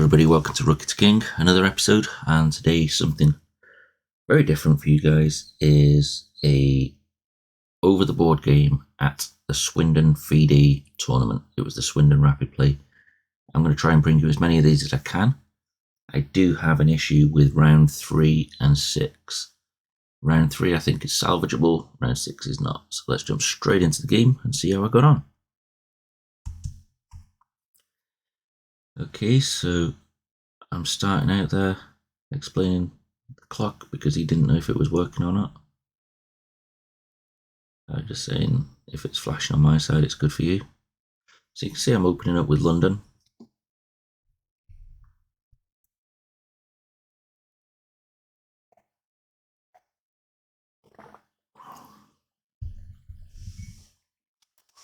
everybody, welcome to Rookie to King, another episode, and today something very different for you guys is a over the board game at the Swindon FIDE tournament. It was the Swindon Rapid Play. I'm going to try and bring you as many of these as I can. I do have an issue with round 3 and 6. Round 3 I think is salvageable, round 6 is not. So let's jump straight into the game and see how I got on. Okay, so I'm starting out there explaining the clock because he didn't know if it was working or not. I'm just saying if it's flashing on my side, it's good for you. So you can see I'm opening up with London.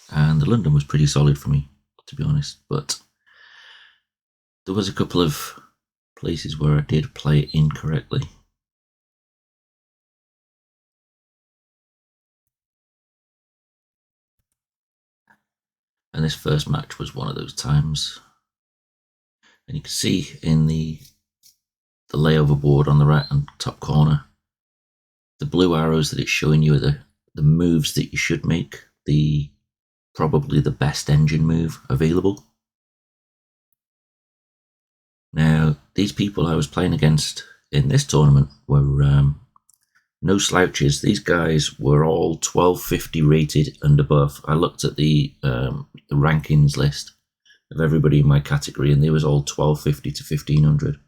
And the London was pretty solid for me, to be honest, but there was a couple of places where I did play it incorrectly. And this first match was one of those times. And you can see in the layover board on the right hand top corner, the blue arrows that it's showing you are the moves that you should make, probably the best engine move available. Now, these people I was playing against in this tournament were no slouches. These guys were all 1250 rated and above. I looked at the rankings list of everybody in my category, and they was all 1250 to 1500.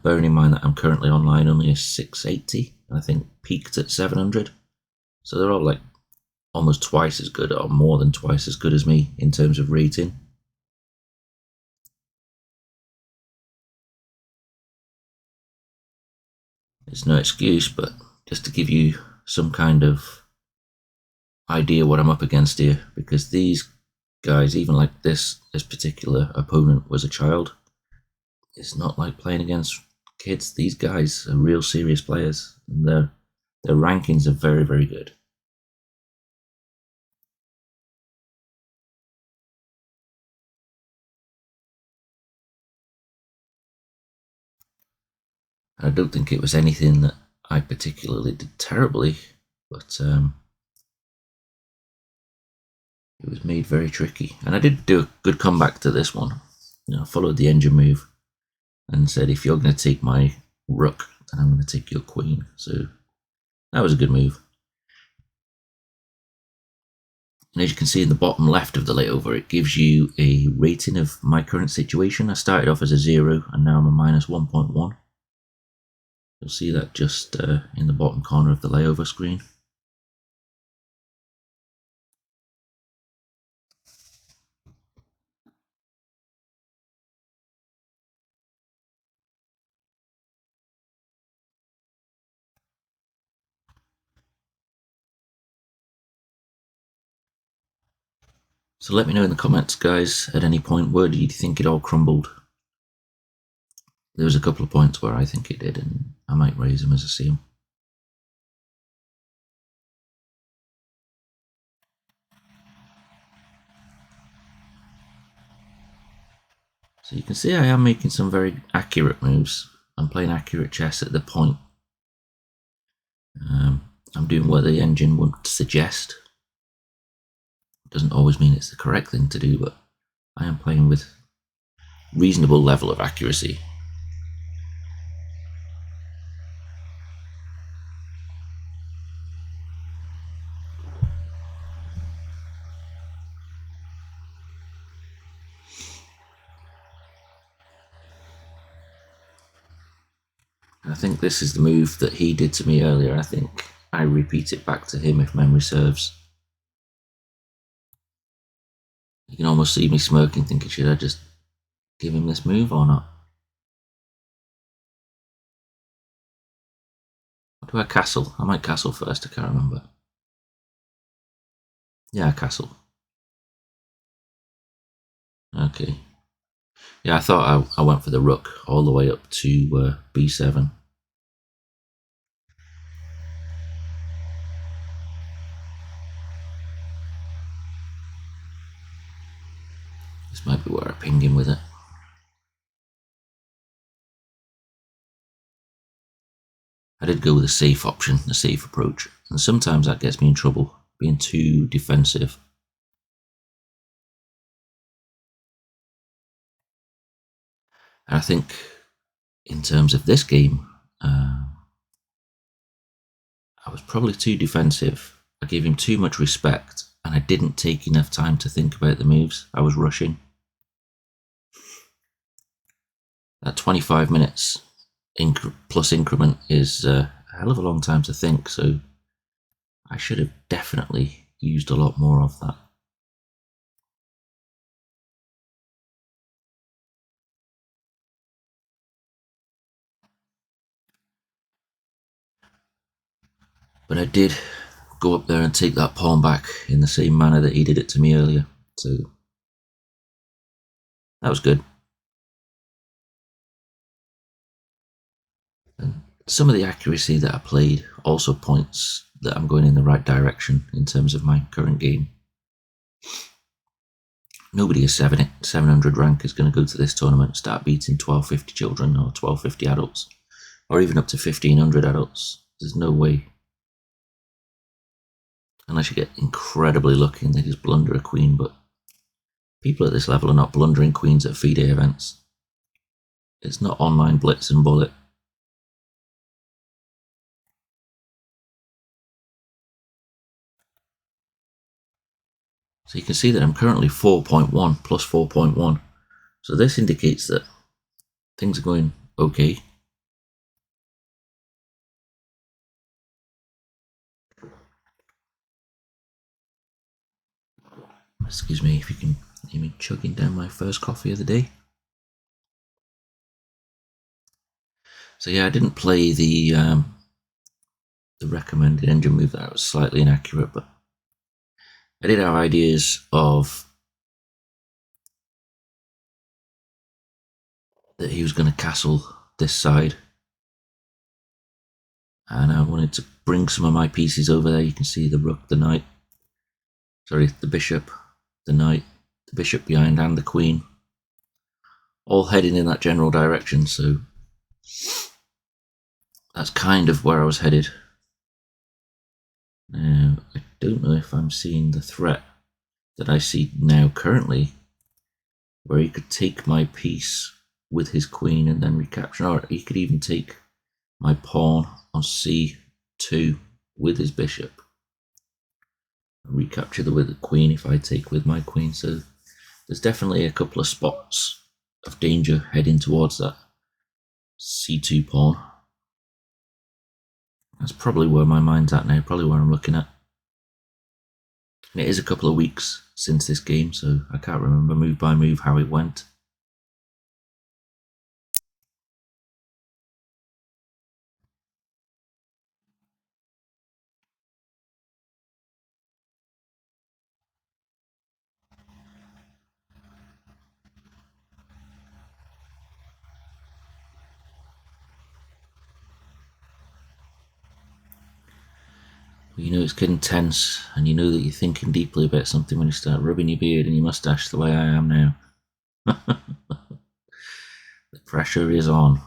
Bearing in mind that I'm currently online only a 680, and I think peaked at 700. So they're all like almost twice as good, or more than twice as good as me in terms of rating. It's no excuse, but just to give you some kind of idea what I'm up against here, because these guys, even like this particular opponent was a child. It's not like playing against kids. These guys are real serious players, and their rankings are very, very good. I don't think it was anything that I particularly did terribly, but it was made very tricky. And I did do a good comeback to this one. I followed the engine move and said, if you're going to take my rook, then I'm going to take your queen. So that was a good move. And as you can see in the bottom left of the layover, it gives you a rating of my current situation. I started off as a 0 and now I'm a minus 1.1. You'll see that just in the bottom corner of the layover screen. So let me know in the comments, guys, at any point, where do you think it all crumbled? There was a couple of points where I think it did, and I might raise them as I see them. So you can see I am making some very accurate moves. I'm playing accurate chess at the point. I'm doing what the engine would suggest. It doesn't always mean it's the correct thing to do, but I am playing with reasonable level of accuracy. I think this is the move that he did to me earlier. I think I repeat it back to him if memory serves. You can almost see me smirking, thinking, should I just give him this move or not? Or do I castle? I might castle first, I can't remember. Yeah, castle. Okay. Yeah, I thought I went for the rook all the way up to b7. This might be where I ping him with it. I did go with a safe option, a safe approach, and sometimes that gets me in trouble, being too defensive. And I think in terms of this game, I was probably too defensive. I gave him too much respect, and I didn't take enough time to think about the moves. I was rushing. That 25 minutes plus increment is a hell of a long time to think, so I should have definitely used a lot more of that. But I did go up there and take that pawn back in the same manner that he did it to me earlier, so that was good. And some of the accuracy that I played also points that I'm going in the right direction in terms of my current game. Nobody is 700 rank is going to go to this tournament and start beating 1250 children or 1250 adults, or even up to 1500 adults. There's no way. Unless you get incredibly lucky and they just blunder a queen, but people at this level are not blundering queens at FIDE events. It's not online blitz and bullet. So you can see that I'm currently 4.1 plus 4.1. So this indicates that things are going okay. Excuse me if you can hear me chugging down my first coffee of the day. So yeah, I didn't play the recommended engine move. That was slightly inaccurate, but I did have ideas of that he was going to castle this side, and I wanted to bring some of my pieces over there. You can see the rook, the knight, sorry, the bishop, the knight, the bishop behind, and the queen, all heading in that general direction. So that's kind of where I was headed. Now, I don't know if I'm seeing the threat that I see now currently, where he could take my piece with his queen and then recapture, or he could even take my pawn on c2 with his bishop and recapture with the queen if I take with my queen. So there's definitely a couple of spots of danger heading towards that c2 pawn. That's probably where my mind's at now, probably where I'm looking at. And it is a couple of weeks since this game, so I can't remember move by move how it went. You know it's getting tense, and you know that you're thinking deeply about something when you start rubbing your beard and your moustache the way I am now. The pressure is on.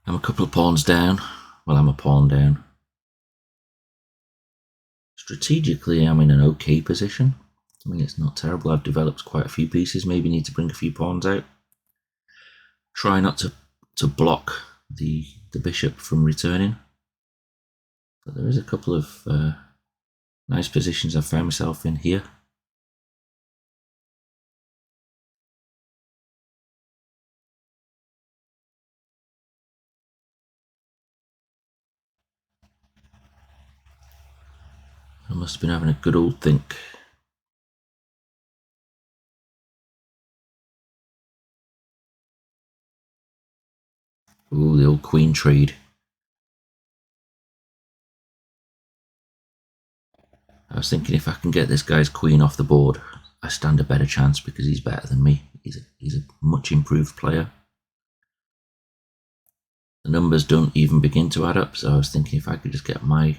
I'm a couple of pawns down. Well, I'm a pawn down. Strategically, I'm in an okay position. I mean, it's not terrible. I've developed quite a few pieces. Maybe need to bring a few pawns out. Try not to block the bishop from returning. But there is a couple of nice positions I've found myself in here. I must have been having a good old think. Ooh, the old queen trade. I was thinking if I can get this guy's queen off the board, I stand a better chance because he's better than me. He's a much improved player. The numbers don't even begin to add up, so I was thinking if I could just get my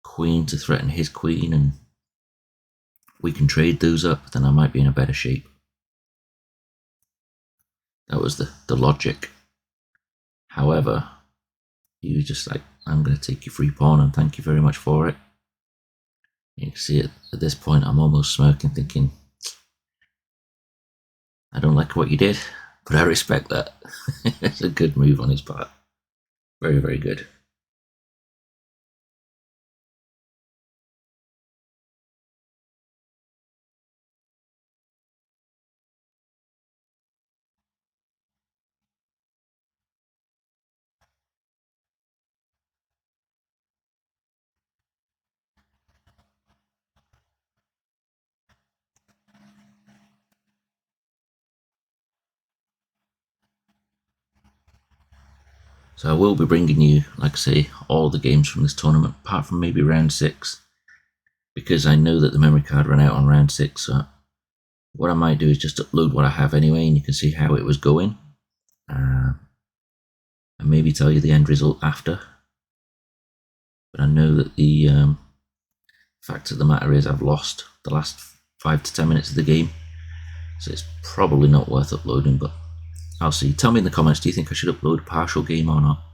queen to threaten his queen and we can trade those up, then I might be in a better shape. That was the logic. However, you just like, I'm going to take your free pawn and thank you very much for it. You can see it at this point, I'm almost smirking, thinking, I don't like what you did, but I respect that. It's a good move on his part. Very, very good. So I will be bringing you, like I say, all the games from this tournament, apart from maybe round 6, because I know that the memory card ran out on round 6. So what I might do is just upload what I have anyway, and you can see how it was going, and maybe tell you the end result after. But I know that the fact of the matter is I've lost the last 5 to 10 minutes of the game, so it's probably not worth uploading, but I'll see. Tell me in the comments, do you think I should upload a partial game or not?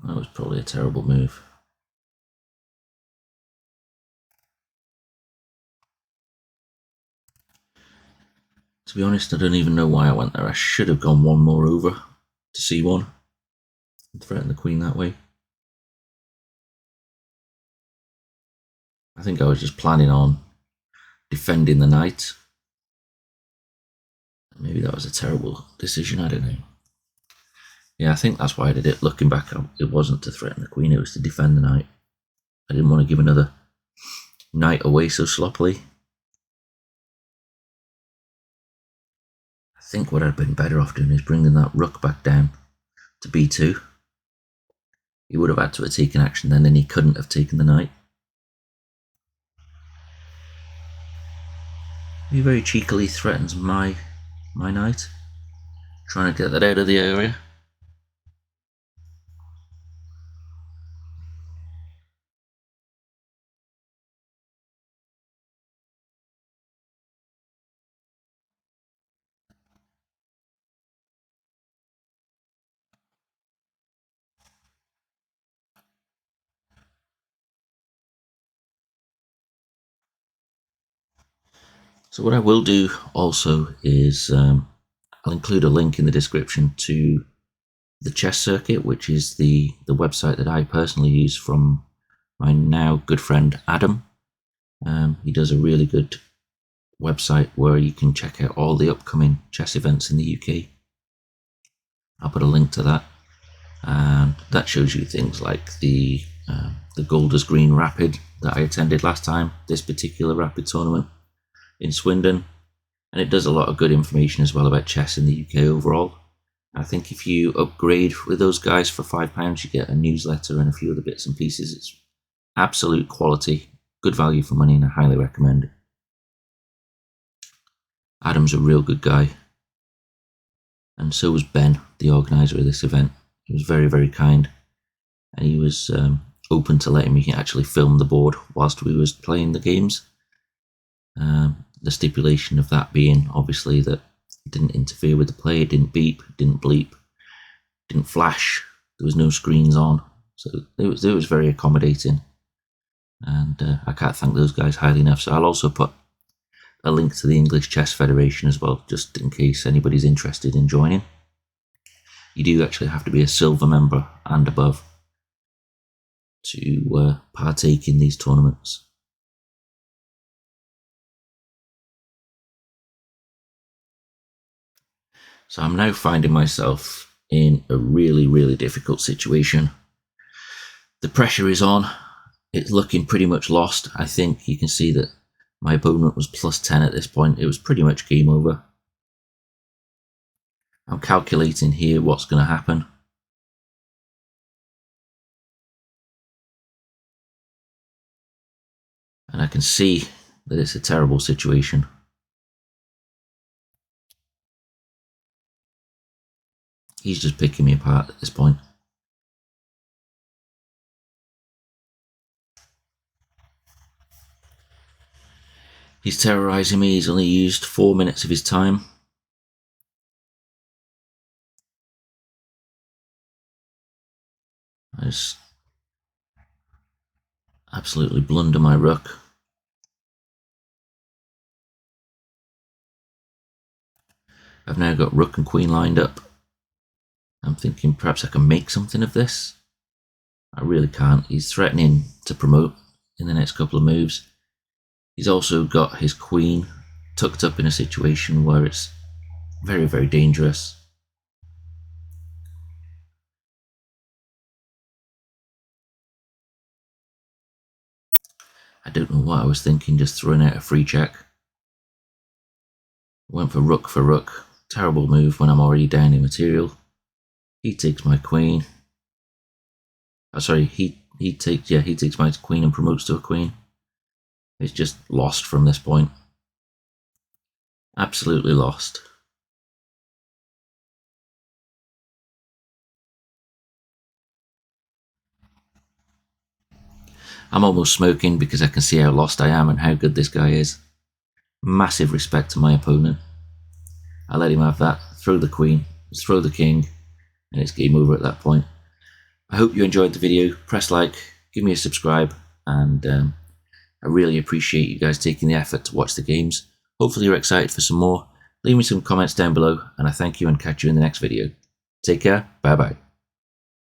That was probably a terrible move. To be honest, I don't even know why I went there. I should have gone one more over to c1 and threaten the queen that way. I think I was just planning on defending the knight. Maybe that was a terrible decision, I don't know. Yeah, I think that's why I did it. Looking back, it wasn't to threaten the queen, it was to defend the knight. I didn't want to give another knight away so sloppily. I think what I'd been better off doing is bringing that rook back down to b2. He would have had to have taken action then, and he couldn't have taken the knight. He very cheekily threatens my knight, trying to get that out of the area. So what I will do also is I'll include a link in the description to the chess circuit, which is the website that I personally use from my now good friend Adam. He does a really good website where you can check out all the upcoming chess events in the UK. I'll put a link to that, and that shows you things like the Golders Green Rapid that I attended last time, this particular Rapid tournament in Swindon, and it does a lot of good information as well about chess in the UK overall. I think if you upgrade with those guys for £5, you get a newsletter and a few other bits and pieces. It's absolute quality, good value for money, and I highly recommend it. Adam's a real good guy, and so was Ben, the organiser of this event. He was very, very kind, and he was open to letting me actually film the board whilst we was playing the games. The stipulation of that being obviously that it didn't interfere with the play, it didn't beep, it didn't bleep, it didn't flash, there was no screens on, so it was very accommodating, and I can't thank those guys highly enough. So I'll also put a link to the English Chess Federation as well, just in case anybody's interested in joining. You do actually have to be a silver member and above to partake in these tournaments. So I'm now finding myself in a really, really difficult situation. The pressure is on. It's looking pretty much lost. I think you can see that My opponent was plus 10 at this point. It was pretty much game over. I'm calculating here what's going to happen. And I can see that it's a terrible situation. He's just picking me apart at this point. He's terrorising me. He's only used 4 minutes of his time. I just absolutely blunder my rook. I've now got rook and queen lined up. I'm thinking perhaps I can make something of this. I really can't. He's threatening to promote in the next couple of moves. He's also got his queen tucked up in a situation where it's very, very dangerous. I don't know what I was thinking, just throwing out a free check. Went for rook. Terrible move when I'm already down in material. He takes my queen. Oh, sorry, he takes my queen and promotes to a queen. It's just lost from this point. Absolutely lost. I'm almost smoking because I can see how lost I am and how good this guy is. Massive respect to my opponent. I let him have that, throw the queen, throw the king, and it's game over at that point. I hope you enjoyed the video. Press like, give me a subscribe, and I really appreciate you guys taking the effort to watch the games. Hopefully you're excited for some more. Leave me some comments down below, and I thank you and catch you in the next video. Take care, bye bye.